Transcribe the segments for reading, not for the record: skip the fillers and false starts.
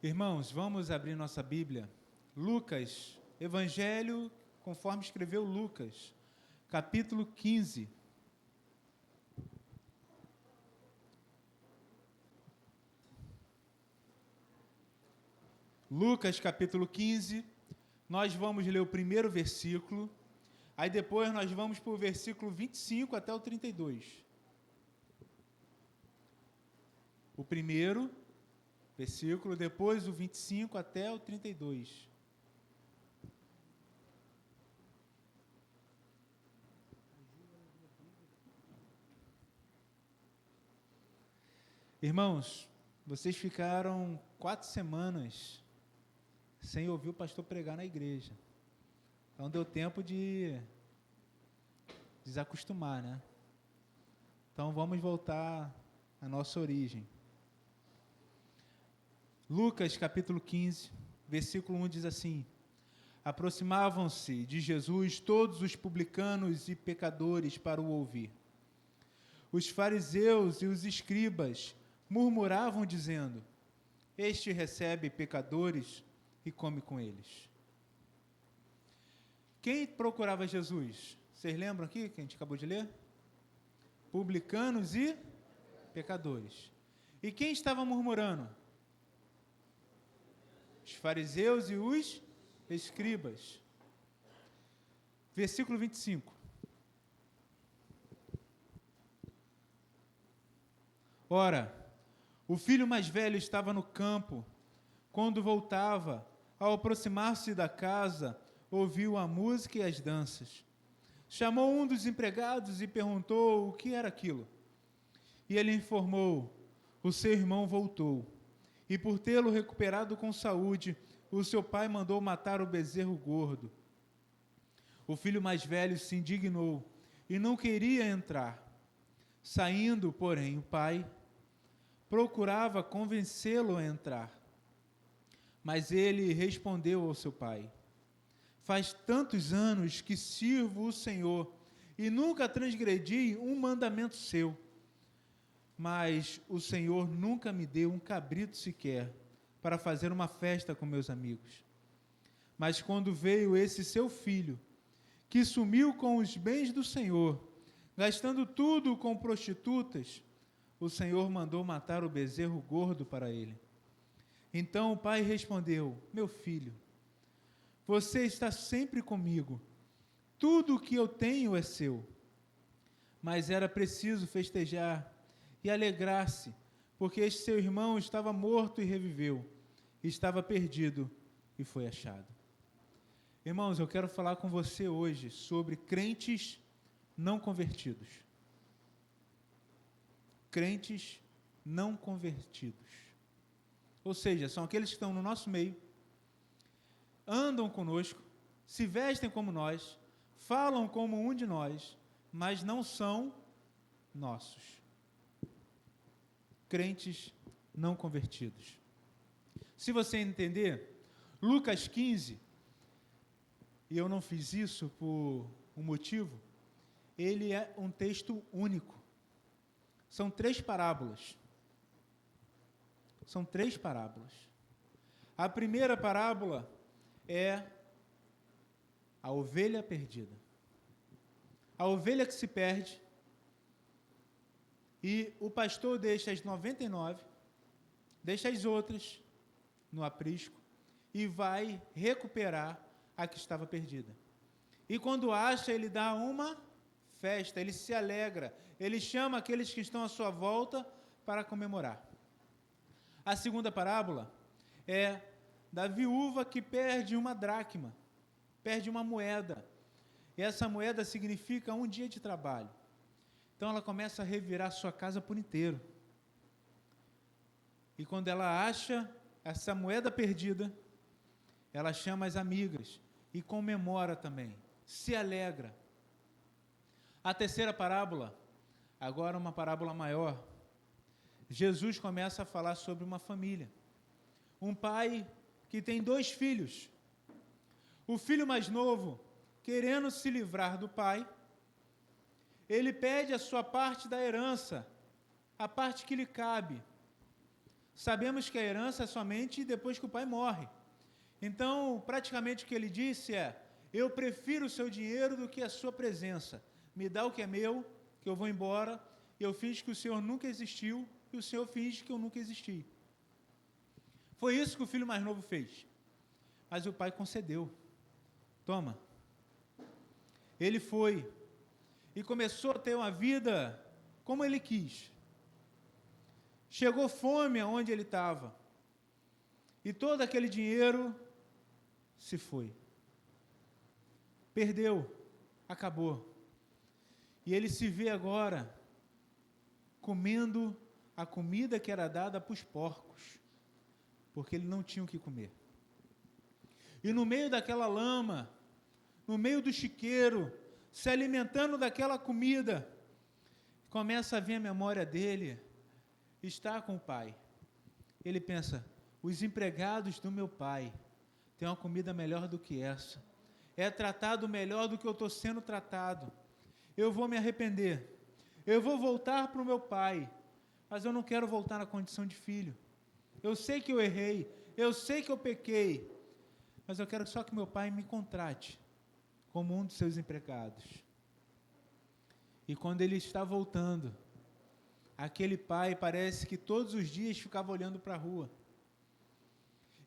Irmãos, vamos abrir nossa Bíblia. Lucas, Evangelho, conforme escreveu Lucas, capítulo 15. Lucas, capítulo 15, nós vamos ler o primeiro versículo, aí depois nós vamos para o versículo 25 até o 32. O primeiro versículo, depois o 25 até o 32. Irmãos, vocês ficaram 4 semanas sem ouvir o pastor pregar na igreja. Então deu tempo de desacostumar, né? Então vamos voltar à nossa origem. Lucas capítulo 15, versículo 1 diz assim: Aproximavam-se de Jesus todos os publicanos e pecadores para o ouvir. Os fariseus e os escribas murmuravam dizendo: Este recebe pecadores e come com eles. Quem procurava Jesus? Vocês lembram aqui que a gente acabou de ler? Publicanos e pecadores. E quem estava murmurando? Os fariseus e os escribas. Versículo 25. Ora, o filho mais velho estava no campo. Quando voltava, ao aproximar-se da casa, ouviu a música e as danças. Chamou um dos empregados e perguntou o que era aquilo. E ele informou: o seu irmão voltou. E por tê-lo recuperado com saúde, o seu pai mandou matar o bezerro gordo. O filho mais velho se indignou e não queria entrar. Saindo, porém, o pai procurava convencê-lo a entrar. Mas ele respondeu ao seu pai: Faz tantos anos que sirvo o Senhor e nunca transgredi um mandamento seu. Mas o Senhor nunca me deu um cabrito sequer para fazer uma festa com meus amigos. Mas quando veio esse seu filho, que sumiu com os bens do Senhor, gastando tudo com prostitutas, o Senhor mandou matar o bezerro gordo para ele. Então o pai respondeu: Meu filho, você está sempre comigo, tudo o que eu tenho é seu. Mas era preciso festejar e alegrar-se, porque este seu irmão estava morto e reviveu, estava perdido e foi achado. Irmãos, eu quero falar com você hoje sobre crentes não convertidos. Crentes não convertidos. Ou seja, são aqueles que estão no nosso meio, andam conosco, se vestem como nós, falam como um de nós, mas não são nossos. Crentes não convertidos. Se você entender, Lucas 15, e eu não fiz isso por um motivo, ele é um texto único. São 3 parábolas. São 3 parábolas. A primeira parábola é a ovelha perdida. A ovelha que se perde, e o pastor deixa as 99, deixa as outras no aprisco e vai recuperar a que estava perdida. E quando acha, ele dá uma festa, ele se alegra, ele chama aqueles que estão à sua volta para comemorar. A segunda parábola é da viúva que perde uma dracma, perde uma moeda. E essa moeda significa um dia de trabalho. Então ela começa a revirar sua casa por inteiro. E quando ela acha essa moeda perdida, ela chama as amigas e comemora também, se alegra. A terceira parábola, agora uma parábola maior, Jesus começa a falar sobre uma família. Um pai que tem 2 filhos. O filho mais novo, querendo se livrar do pai, ele pede a sua parte da herança, a parte que lhe cabe. Sabemos que a herança é somente depois que o pai morre. Então, praticamente o que ele disse é: eu prefiro o seu dinheiro do que a sua presença. Me dá o que é meu, que eu vou embora, e eu finjo que o Senhor nunca existiu, e o Senhor finge que eu nunca existi. Foi isso que o filho mais novo fez. Mas o pai concedeu. Toma. Ele foi e começou a ter uma vida como ele quis. Chegou fome aonde ele estava. E todo aquele dinheiro se foi. Perdeu. Acabou. E ele se vê agora comendo a comida que era dada para os porcos, porque ele não tinha o que comer. E no meio daquela lama, no meio do chiqueiro, se alimentando daquela comida, começa a vir a memória dele, está com o pai. Ele pensa: os empregados do meu pai têm uma comida melhor do que essa, é tratado melhor do que eu estou sendo tratado. Eu vou me arrepender, eu vou voltar para o meu pai, mas eu não quero voltar na condição de filho. Eu sei que eu errei, eu sei que eu pequei, mas eu quero só que meu pai me contrate como um dos seus empregados. E quando ele está voltando, aquele pai parece que todos os dias ficava olhando para a rua.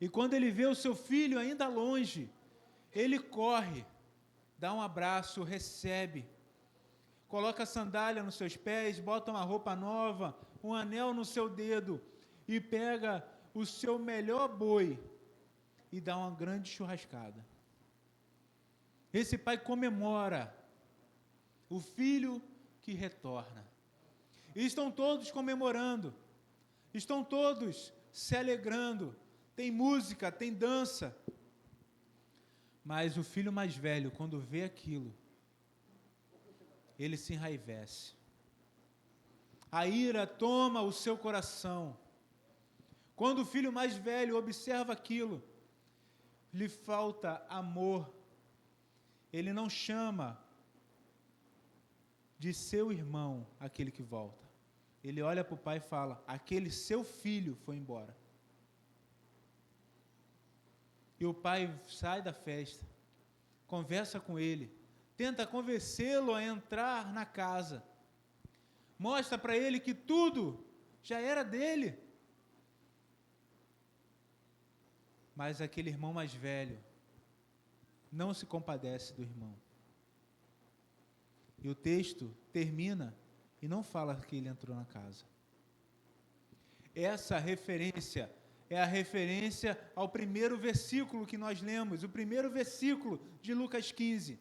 E quando ele vê o seu filho ainda longe, ele corre, dá um abraço, recebe, coloca a sandália nos seus pés, bota uma roupa nova, um anel no seu dedo e pega o seu melhor boi e dá uma grande churrascada. Esse pai comemora o filho que retorna. E estão todos comemorando, estão todos se alegrando, tem música, tem dança. Mas o filho mais velho, quando vê aquilo, ele se enraivece. A ira toma o seu coração. Quando o filho mais velho observa aquilo, lhe falta amor. Ele não chama de seu irmão aquele que volta. Ele olha para o pai e fala: aquele seu filho foi embora. E o pai sai da festa, conversa com ele, tenta convencê-lo a entrar na casa, mostra para ele que tudo já era dele. Mas aquele irmão mais velho não se compadece do irmão. E o texto termina e não fala que ele entrou na casa. Essa referência é a referência ao primeiro versículo que nós lemos, o primeiro versículo de Lucas 15.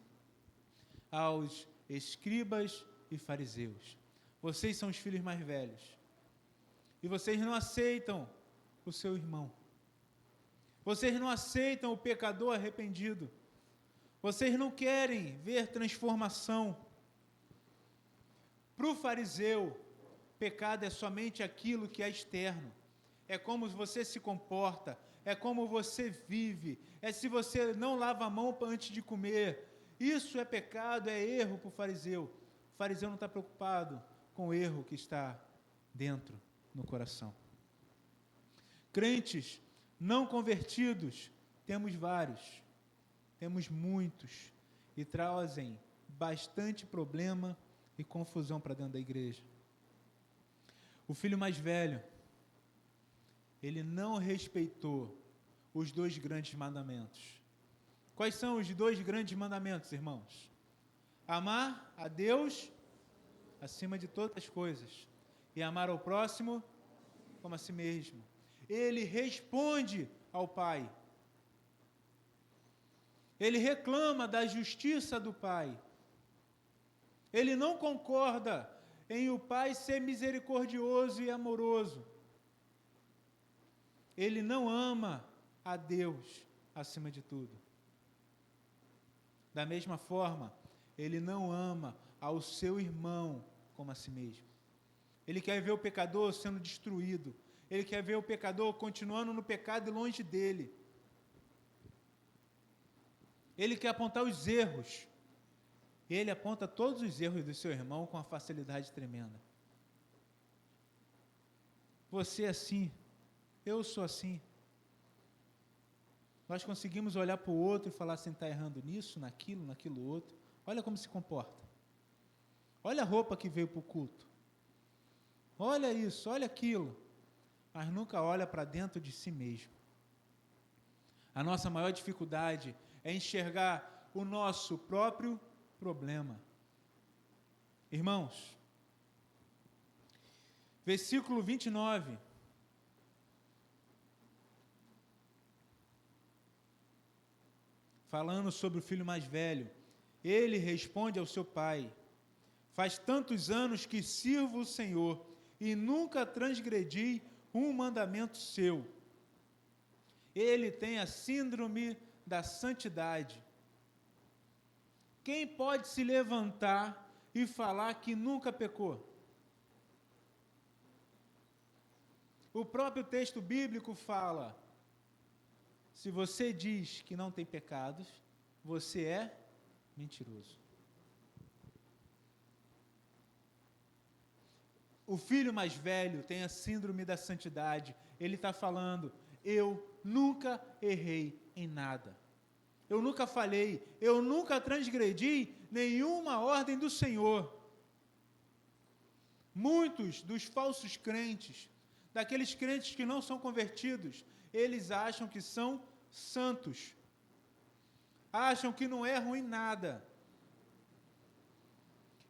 Aos escribas e fariseus: vocês são os filhos mais velhos, e vocês não aceitam o seu irmão. Vocês não aceitam o pecador arrependido. Vocês não querem ver transformação. Para o fariseu, pecado é somente aquilo que é externo. É como você se comporta, é como você vive, é se você não lava a mão antes de comer. Isso é pecado, é erro para o fariseu. O fariseu não está preocupado com o erro que está dentro, no coração. Crentes não convertidos, temos vários, temos muitos, e trazem bastante problema e confusão para dentro da igreja. O filho mais velho, ele não respeitou os 2 grandes mandamentos. Quais são os 2 grandes mandamentos, irmãos? Amar a Deus acima de todas as coisas e amar ao próximo como a si mesmo. Ele responde ao pai. Ele reclama da justiça do pai. Ele não concorda em o pai ser misericordioso e amoroso. Ele não ama a Deus acima de tudo. Da mesma forma, ele não ama ao seu irmão como a si mesmo. Ele quer ver o pecador sendo destruído. Ele quer ver o pecador continuando no pecado e longe dele. Ele quer apontar os erros. Ele aponta todos os erros do seu irmão com uma facilidade tremenda. Você assim Eu sou assim. Nós conseguimos olhar para o outro e falar assim, está errando nisso, naquilo outro. Olha como se comporta. Olha a roupa que veio para o culto. Olha isso, olha aquilo. Mas nunca olha para dentro de si mesmo. A nossa maior dificuldade é enxergar o nosso próprio problema. Irmãos, versículo 29. Falando sobre o filho mais velho, ele responde ao seu pai: faz tantos anos que sirvo o Senhor e nunca transgredi um mandamento seu. Ele tem a síndrome da santidade. Quem pode se levantar e falar que nunca pecou? O próprio texto bíblico fala: se você diz que não tem pecados, você é mentiroso. O filho mais velho tem a síndrome da santidade. Ele está falando: eu nunca errei em nada. Eu nunca falhei. Eu nunca transgredi nenhuma ordem do Senhor. Muitos dos falsos crentes, daqueles crentes que não são convertidos, eles acham que são santos. Acham que não erram em nada.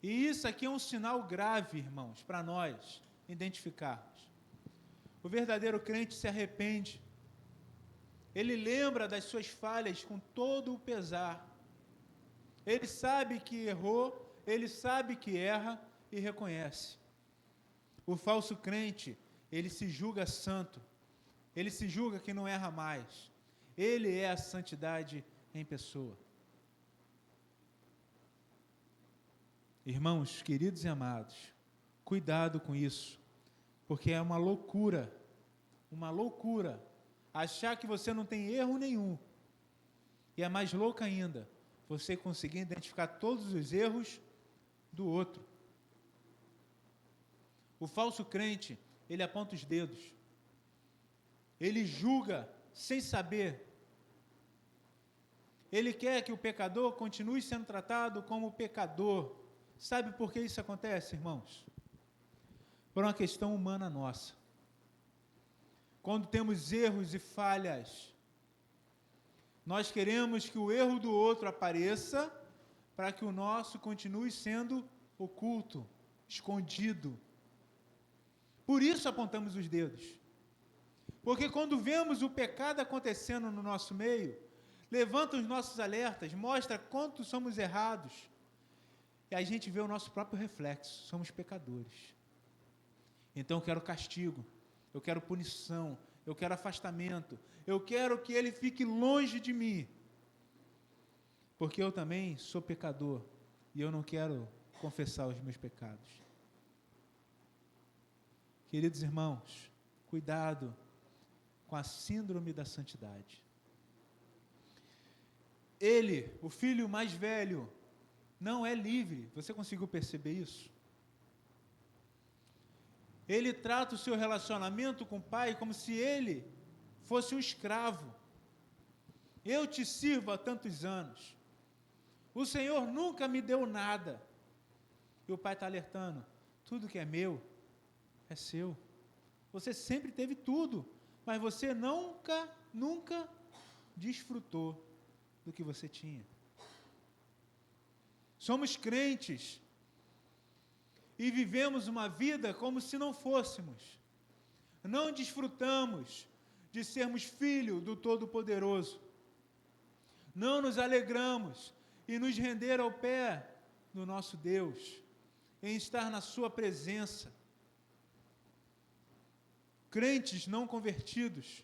E isso aqui é um sinal grave, irmãos, para nós identificarmos. O verdadeiro crente se arrepende. Ele lembra das suas falhas com todo o pesar. Ele sabe que errou, ele sabe que erra e reconhece. O falso crente, ele se julga santo. Ele se julga que não erra mais. Ele é a santidade em pessoa. Irmãos, queridos e amados, cuidado com isso, porque é uma loucura, achar que você não tem erro nenhum. E é mais louco ainda, você conseguir identificar todos os erros do outro. O falso crente, ele aponta os dedos. Ele julga sem saber. Ele quer que o pecador continue sendo tratado como pecador. Sabe por que isso acontece, irmãos? Por uma questão humana nossa. Quando temos erros e falhas, nós queremos que o erro do outro apareça para que o nosso continue sendo oculto, escondido. Por isso apontamos os dedos. Porque quando vemos o pecado acontecendo no nosso meio, levanta os nossos alertas, mostra quanto somos errados, e a gente vê o nosso próprio reflexo, somos pecadores. Então eu quero castigo, eu quero punição, eu quero afastamento, eu quero que ele fique longe de mim, porque eu também sou pecador, e eu não quero confessar os meus pecados. Queridos irmãos, cuidado com a síndrome da santidade. Ele, o filho mais velho, não é livre. Você conseguiu perceber isso? Ele trata o seu relacionamento com o pai como se ele fosse um escravo. Eu te sirvo há tantos anos. O Senhor nunca me deu nada. E o pai está alertando: tudo que é meu é seu. Você sempre teve tudo, mas você nunca desfrutou do que você tinha. Somos crentes e vivemos uma vida como se não fôssemos. Não desfrutamos de sermos filhos do Todo-Poderoso. Não nos alegramos em nos render ao pé do nosso Deus, em estar na sua presença. Crentes não convertidos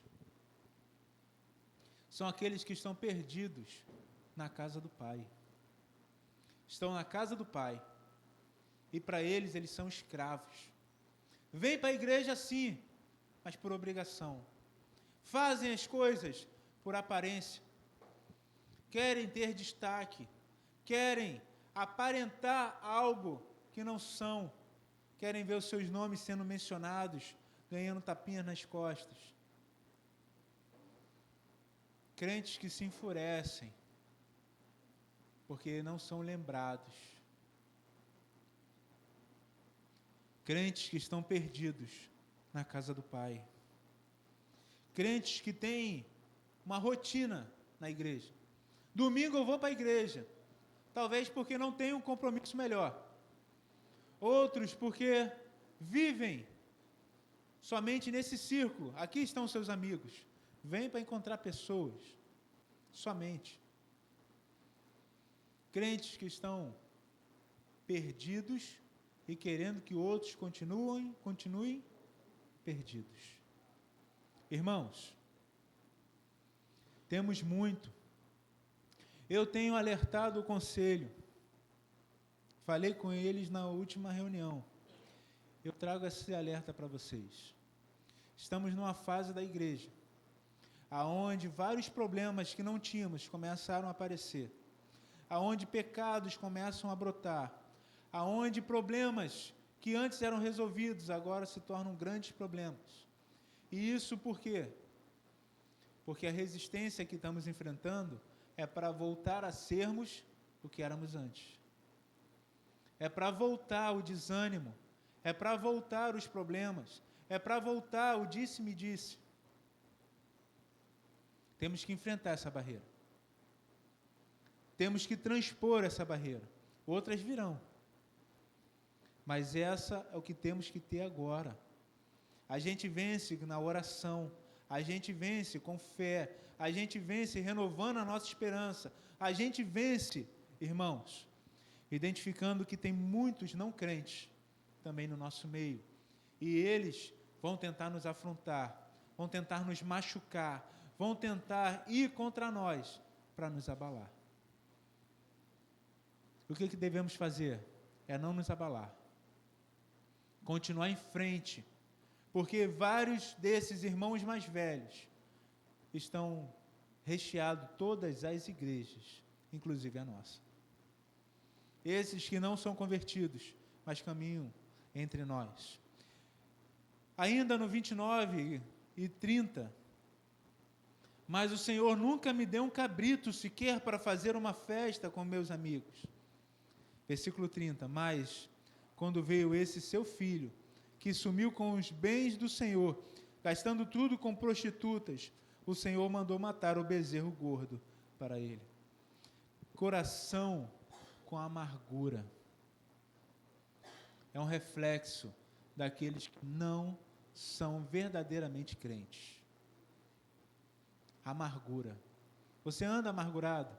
são aqueles que estão perdidos na casa do Pai. Estão na casa do Pai. E para eles são escravos. Vêm para a igreja sim, mas por obrigação. Fazem as coisas por aparência. Querem ter destaque. Querem aparentar algo que não são. Querem ver os seus nomes sendo mencionados, ganhando tapinhas nas costas. crentes que se enfurecem porque não são lembrados, crentes que estão perdidos na casa do Pai, crentes que têm uma rotina na igreja. Domingo eu vou para a igreja, talvez porque não tenho um compromisso melhor. Outros porque vivem somente nesse círculo. Aqui estão seus amigos. Vem para encontrar pessoas. Somente. Crentes que estão perdidos e querendo que outros continuem perdidos. Irmãos, temos muito. Eu tenho alertado o conselho. Falei com eles na última reunião. Eu trago esse alerta para vocês. Estamos numa fase da igreja, aonde vários problemas que não tínhamos começaram a aparecer, aonde pecados começam a brotar, aonde problemas que antes eram resolvidos agora se tornam grandes problemas. E isso por quê? Porque a resistência que estamos enfrentando é para voltar a sermos o que éramos antes. É para voltar o desânimo, é para voltar os problemas, é para voltar o disse-me-disse. Temos que enfrentar essa barreira. Temos que transpor essa barreira. Outras virão. Mas essa é o que temos que ter agora. A gente vence na oração, a gente vence com fé, a gente vence renovando a nossa esperança, a gente vence, irmãos, identificando que tem muitos não crentes também no nosso meio. E eles vão tentar nos afrontar, vão tentar nos machucar, vão tentar ir contra nós para nos abalar. O que devemos fazer? É não nos abalar. Continuar em frente, porque vários desses irmãos mais velhos estão recheados todas as igrejas, inclusive a nossa. Esses que não são convertidos, mas caminham entre nós. Ainda no 29 e 30, mas o Senhor nunca me deu um cabrito sequer para fazer uma festa com meus amigos. Versículo 30, mas quando veio esse seu filho, que sumiu com os bens do Senhor, gastando tudo com prostitutas, o Senhor mandou matar o bezerro gordo para ele. Coração com amargura. É um reflexo daqueles que não são verdadeiramente crentes. Amargura. Você anda amargurado?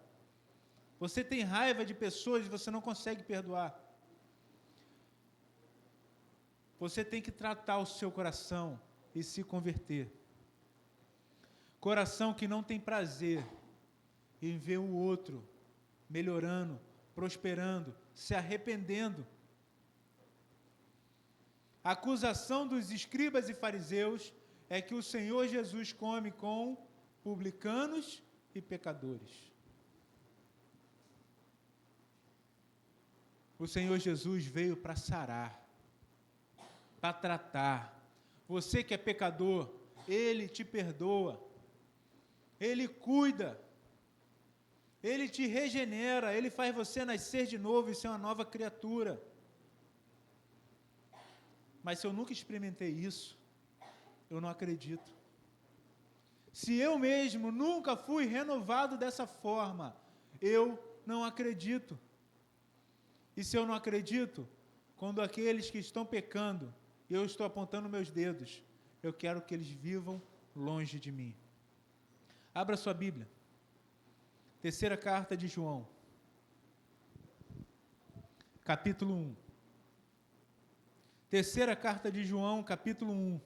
Você tem raiva de pessoas e você não consegue perdoar? Você tem que tratar o seu coração e se converter. Coração que não tem prazer em ver o outro melhorando, prosperando, se arrependendo. A acusação dos escribas e fariseus é que o Senhor Jesus come com publicanos e pecadores. O Senhor Jesus veio para sarar, para tratar. Você que é pecador, Ele te perdoa, Ele cuida, Ele te regenera, Ele faz você nascer de novo e ser uma nova criatura. Mas se eu nunca experimentei isso, eu não acredito. Se eu mesmo nunca fui renovado dessa forma, eu não acredito. E se eu não acredito, quando aqueles que estão pecando, eu estou apontando meus dedos, eu quero que eles vivam longe de mim. Abra sua Bíblia. Terceira carta de João, capítulo 1. Terceira carta de João, capítulo 1.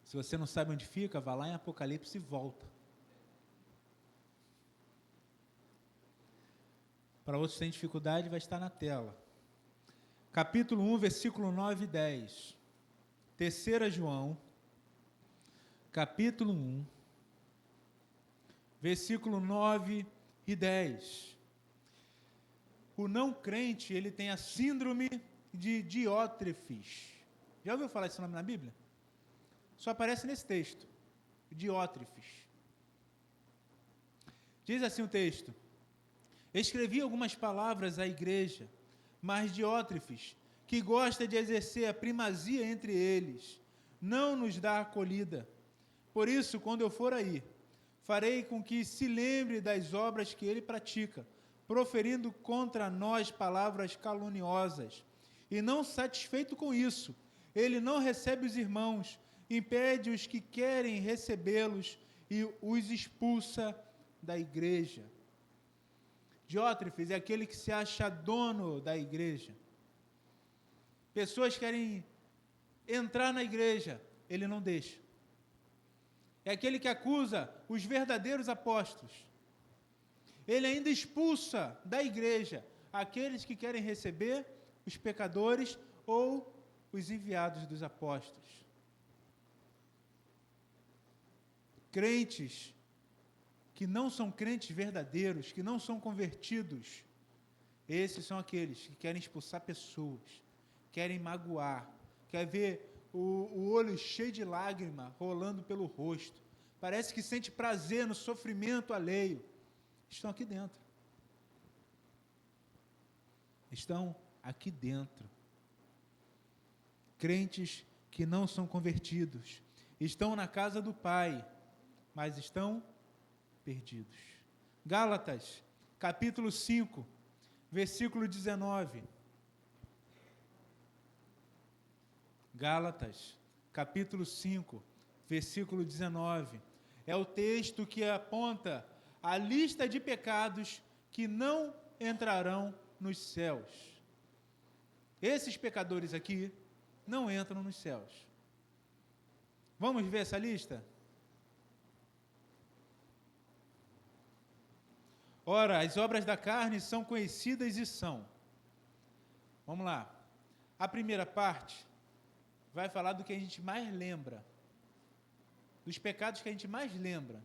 Se você não sabe onde fica, vá lá em Apocalipse e volta. Para outros que têm dificuldade, vai estar na tela. Capítulo 1, versículo 9 e 10. Terceira João, capítulo 1, versículo 9 e 10. O não crente, ele tem a síndrome de Diótrefes. Já ouviu falar esse nome na Bíblia? Só aparece nesse texto, Diótrefes. Diz assim o texto: escrevi algumas palavras à igreja, mas Diótrefes, que gosta de exercer a primazia entre eles, não nos dá acolhida. Por isso, quando eu for aí, farei com que se lembre das obras que ele pratica, proferindo contra nós palavras caluniosas. E não satisfeito com isso, ele não recebe os irmãos, impede os que querem recebê-los e os expulsa da igreja. Diótrefes é aquele que se acha dono da igreja. Pessoas querem entrar na igreja, ele não deixa. É aquele que acusa os verdadeiros apóstolos. Ele ainda expulsa da igreja aqueles que querem receber os pecadores ou os enviados dos apóstolos. Crentes que não são crentes verdadeiros, que não são convertidos, esses são aqueles que querem expulsar pessoas, querem magoar, querem ver o olho cheio de lágrima rolando pelo rosto, parece que sente prazer no sofrimento alheio. Estão aqui dentro. Estão aqui dentro. Crentes que não são convertidos, estão na casa do Pai, mas estão perdidos. Gálatas, capítulo 5, versículo 19. Gálatas, capítulo 5, versículo 19. É o texto que aponta a lista de pecados que não entrarão nos céus. Esses pecadores aqui não entram nos céus. Vamos ver essa lista? Ora, as obras da carne são conhecidas e são. Vamos lá. A primeira parte vai falar do que a gente mais lembra. Dos pecados que a gente mais lembra.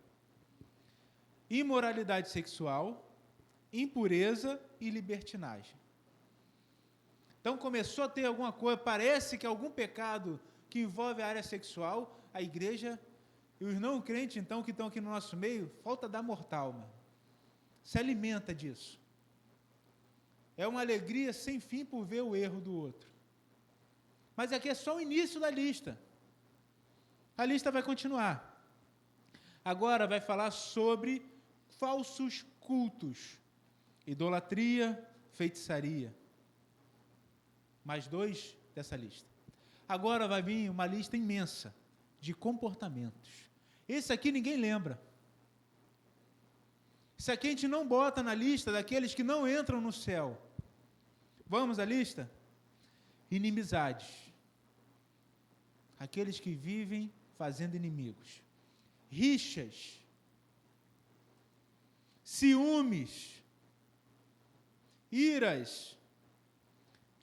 Imoralidade sexual, impureza e libertinagem. Então começou a ter alguma coisa, parece que algum pecado que envolve a área sexual, a igreja e os não crentes, então, que estão aqui no nosso meio, falta dar mortal, mano. Se alimenta disso. É uma alegria sem fim por ver o erro do outro. Mas aqui é só o início da lista. A lista vai continuar. Agora vai falar sobre falsos cultos, idolatria, feitiçaria. Mais 2 dessa lista. Agora vai vir uma lista imensa de comportamentos. Esse aqui ninguém lembra. Isso aqui a gente não bota na lista daqueles que não entram no céu. Vamos à lista? Inimizades. Aqueles que vivem fazendo inimigos. Rixas. Ciúmes. Iras.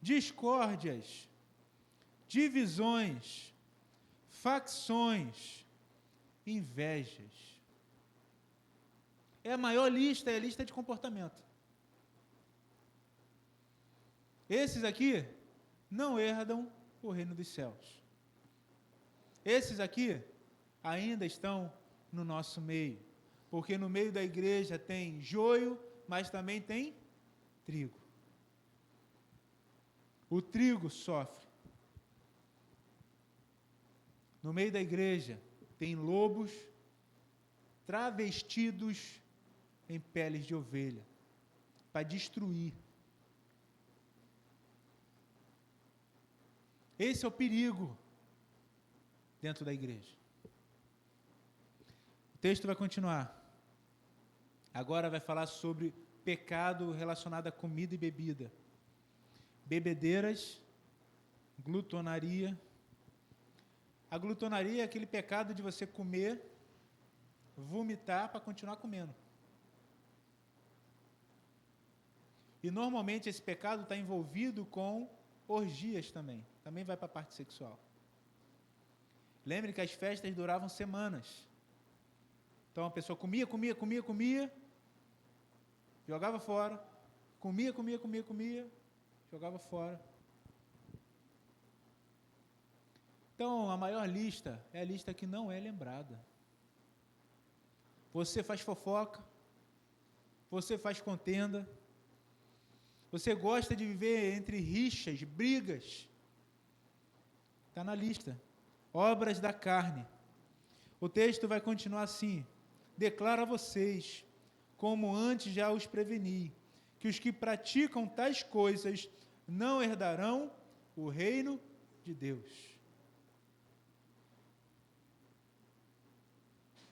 Discórdias. Divisões. Facções. Invejas. É a maior lista, é a lista de comportamento. Esses aqui não herdam o reino dos céus. Esses aqui ainda estão no nosso meio, porque no meio da igreja tem joio, mas também tem trigo. O trigo sofre. No meio da igreja tem lobos travestidos em peles de ovelha, para destruir. Esse é o perigo dentro da igreja. O texto vai continuar. Agora vai falar sobre pecado relacionado a comida e bebida. Bebedeiras, glutonaria. A glutonaria é aquele pecado de você comer, vomitar para continuar comendo. E normalmente esse pecado está envolvido com orgias também. Também vai para a parte sexual. Lembre que as festas duravam semanas. Então a pessoa comia, jogava fora, comia, jogava fora. Então, a maior lista é a lista que não é lembrada. Você faz fofoca, você faz contenda, você gosta de viver entre rixas, brigas. Está na lista. Obras da carne. O texto vai continuar assim: declaro a vocês, como antes já os preveni, que os que praticam tais coisas não herdarão o reino de Deus.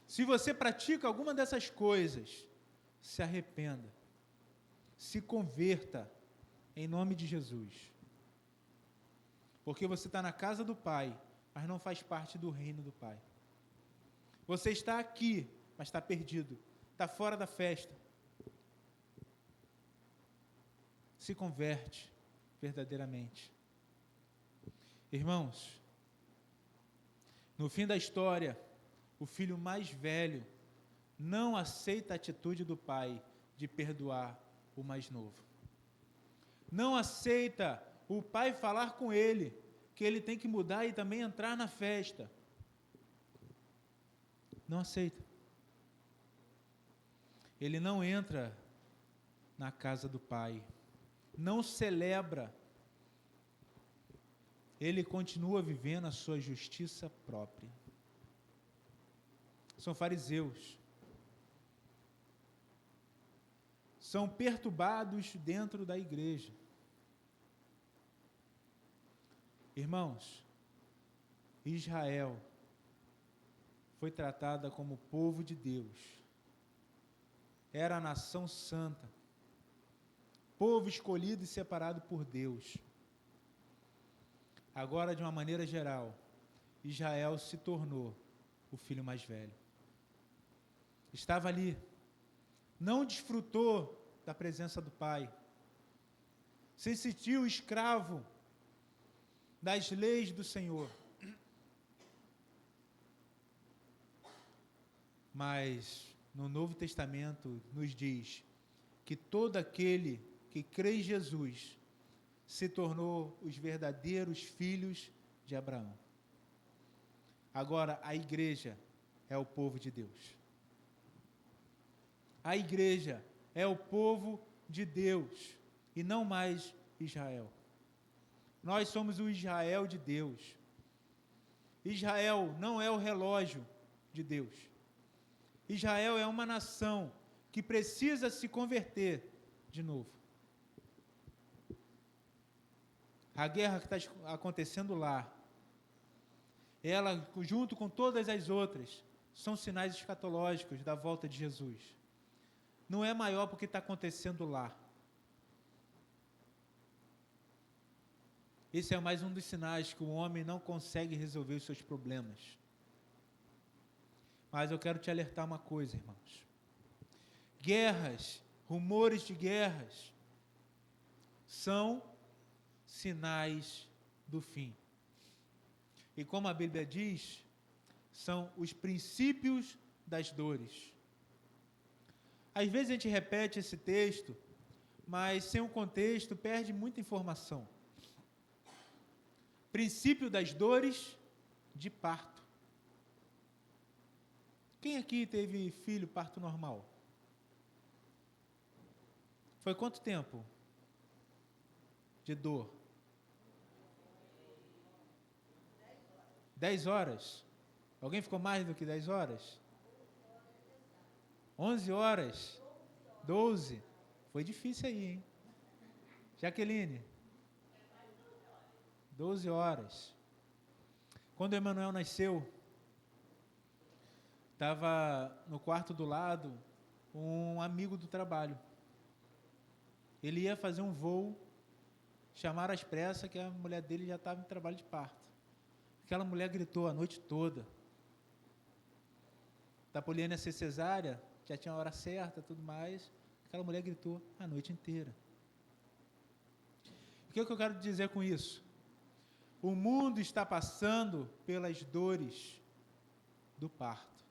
Se você pratica alguma dessas coisas, se arrependa, se converta, em nome de Jesus. Porque você está na casa do Pai, mas não faz parte do reino do Pai. Você está aqui, mas está perdido, está fora da festa. Se converte verdadeiramente. Irmãos, no fim da história, o filho mais velho não aceita a atitude do pai de perdoar o mais novo. Não aceita o pai falar com ele que ele tem que mudar e também entrar na festa. Não aceita. Ele não entra na casa do pai. Não celebra. Ele continua vivendo a sua justiça própria. São fariseus. São perturbados dentro da igreja. Irmãos, Israel foi tratada como povo de Deus. Era a nação santa. Povo escolhido e separado por Deus. Agora, de uma maneira geral, Israel se tornou o filho mais velho. Estava ali, não desfrutou da presença do Pai, se sentiu escravo das leis do Senhor. Mas no Novo Testamento nos diz que todo aquele que crê em Jesus se tornou os verdadeiros filhos de Abraão. Agora a igreja é o povo de Deus. A igreja é o povo de Deus e não mais Israel. Nós somos o Israel de Deus. Israel não é o relógio de Deus. Israel é uma nação que precisa se converter de novo. A guerra que está acontecendo lá, ela, junto com todas as outras, são sinais escatológicos da volta de Jesus. Não é maior porque está acontecendo lá. Esse é mais um dos sinais que o homem não consegue resolver os seus problemas. Mas eu quero te alertar uma coisa, irmãos. Guerras, rumores de guerras, são sinais do fim. E como a Bíblia diz, são os princípios das dores. Às vezes a gente repete esse texto, mas sem o contexto perde muita informação. Princípio das dores de parto. Quem aqui teve filho parto normal? Foi quanto tempo de dor? 10 horas. Alguém ficou mais do que 10 horas? 11 horas? 12? Foi difícil aí, hein? Jaqueline? 12 horas. Quando o Emanuel nasceu, estava no quarto do lado um amigo do trabalho. Ele ia fazer um voo, chamaram às pressas que a mulher dele já estava em trabalho de parto. Aquela mulher gritou a noite toda. Da Poliana ia ser cesárea, já tinha a hora certa, tudo mais. Aquela mulher gritou a noite inteira. O que eu quero dizer com isso? O mundo está passando pelas dores do parto.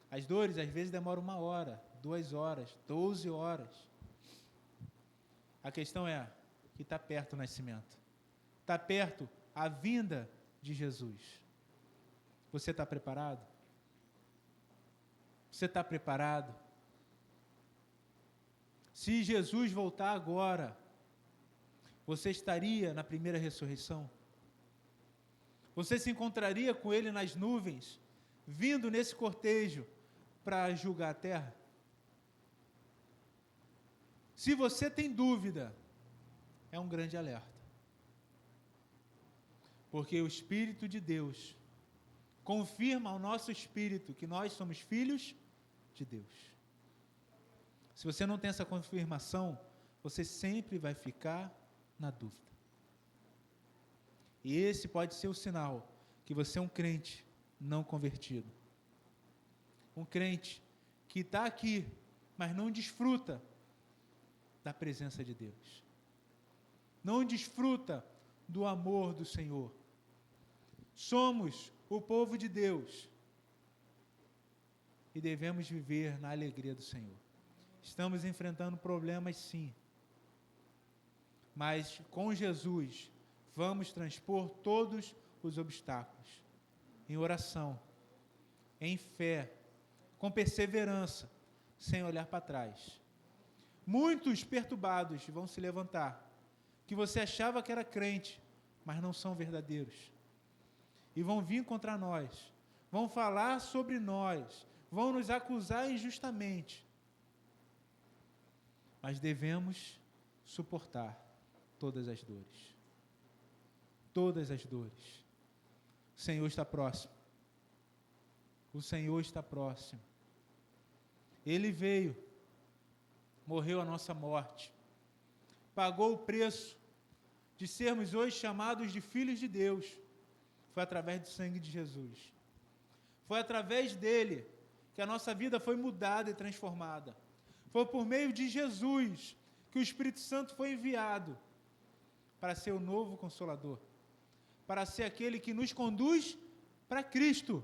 As dores, às vezes, demoram 1 hora, 2 horas, 12 horas. A questão é que está perto o nascimento. Está perto a vinda de Jesus. Você está preparado? Você está preparado? Se Jesus voltar agora, você estaria na primeira ressurreição? Você se encontraria com ele nas nuvens, vindo nesse cortejo para julgar a terra? Se você tem dúvida, é um grande alerta. Porque o Espírito de Deus confirma ao nosso espírito que nós somos filhos de Deus. Se você não tem essa confirmação, você sempre vai ficar na dúvida. E esse pode ser o sinal que você é um crente não convertido. Um crente que está aqui, mas não desfruta da presença de Deus. Não desfruta do amor do Senhor. Somos o povo de Deus e devemos viver na alegria do Senhor. Estamos enfrentando problemas, sim, mas com Jesus vamos transpor todos os obstáculos em oração, em fé, com perseverança, sem olhar para trás. Muitos perturbados vão se levantar, que você achava que era crente, mas não são verdadeiros. E vão vir contra nós, vão falar sobre nós, vão nos acusar injustamente. Mas devemos suportar todas as dores. Todas as dores. O Senhor está próximo. O Senhor está próximo. Ele veio, morreu a nossa morte, pagou o preço de sermos hoje chamados de filhos de Deus. Foi através do sangue de Jesus. Foi através dele que a nossa vida foi mudada e transformada. Foi por meio de Jesus que o Espírito Santo foi enviado para ser o novo Consolador, para ser aquele que nos conduz para Cristo,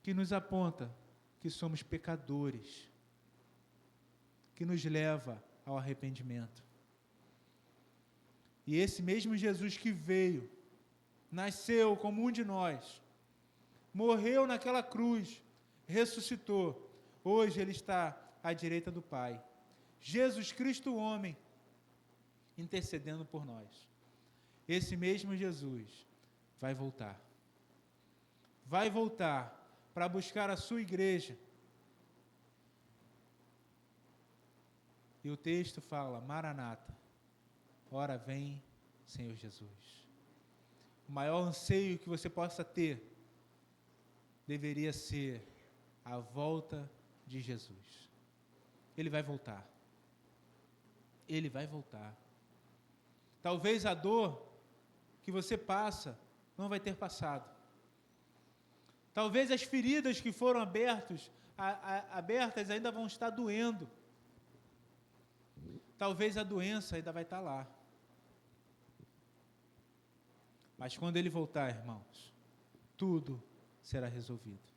que nos aponta que somos pecadores, que nos leva ao arrependimento. E esse mesmo Jesus que veio, nasceu como um de nós, morreu naquela cruz, ressuscitou, hoje ele está à direita do Pai. Jesus Cristo, o homem, intercedendo por nós. Esse mesmo Jesus vai voltar. Vai voltar para buscar a sua igreja. E o texto fala, Maranata, ora vem, Senhor Jesus. O maior anseio que você possa ter deveria ser a volta de Jesus. Ele vai voltar. Ele vai voltar. Talvez a dor que você passa não vai ter passado. Talvez as feridas que foram abertas ainda vão estar doendo. Talvez a doença ainda vai estar lá. Mas quando ele voltar, irmãos, tudo será resolvido.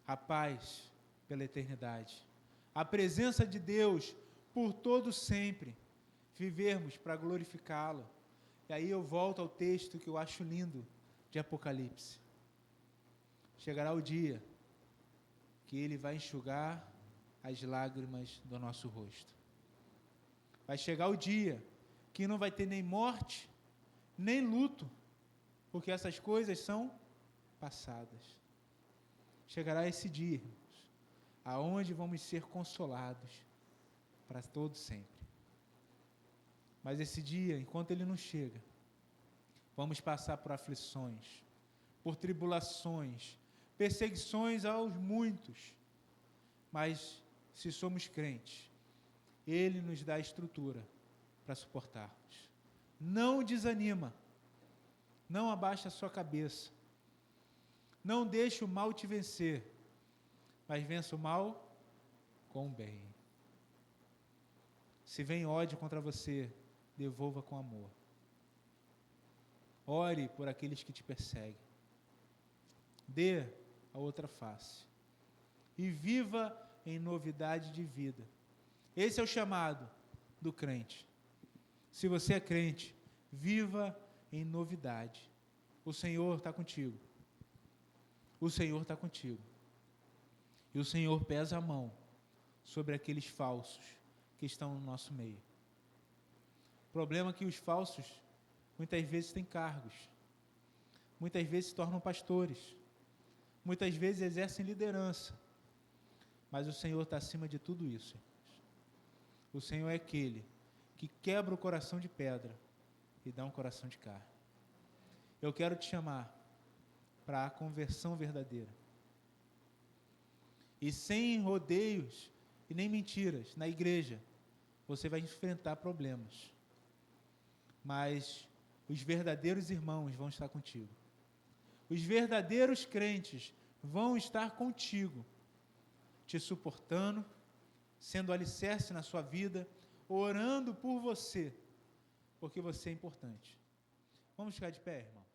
A paz pela eternidade. A presença de Deus por todo sempre. Vivermos para glorificá-lo. E aí eu volto ao texto que eu acho lindo de Apocalipse. Chegará o dia que ele vai enxugar as lágrimas do nosso rosto. Vai chegar o dia que não vai ter nem morte, nem luto, porque essas coisas são passadas. Chegará esse dia, irmãos, aonde vamos ser consolados para todo sempre. Mas esse dia, enquanto ele não chega, vamos passar por aflições, por tribulações, perseguições aos muitos. Mas, se somos crentes, ele nos dá a estrutura para suportarmos. Não desanima, não abaixa a sua cabeça, não deixe o mal te vencer, mas vença o mal com o bem. Se vem ódio contra você, devolva com amor. Ore por aqueles que te perseguem. Dê a outra face. E viva em novidade de vida. Esse é o chamado do crente. Se você é crente, viva em novidade. O Senhor está contigo. O Senhor está contigo. E o Senhor pesa a mão sobre aqueles falsos que estão no nosso meio. O problema é que os falsos, muitas vezes, têm cargos. Muitas vezes se tornam pastores. Muitas vezes exercem liderança. Mas o Senhor está acima de tudo isso. O Senhor é aquele que quebra o coração de pedra e dá um coração de carne. Eu quero te chamar para a conversão verdadeira. E sem rodeios e nem mentiras, na igreja, você vai enfrentar problemas. Mas os verdadeiros irmãos vão estar contigo. Os verdadeiros crentes vão estar contigo, te suportando, sendo alicerce na sua vida, orando por você, porque você é importante. Vamos ficar de pé, irmão?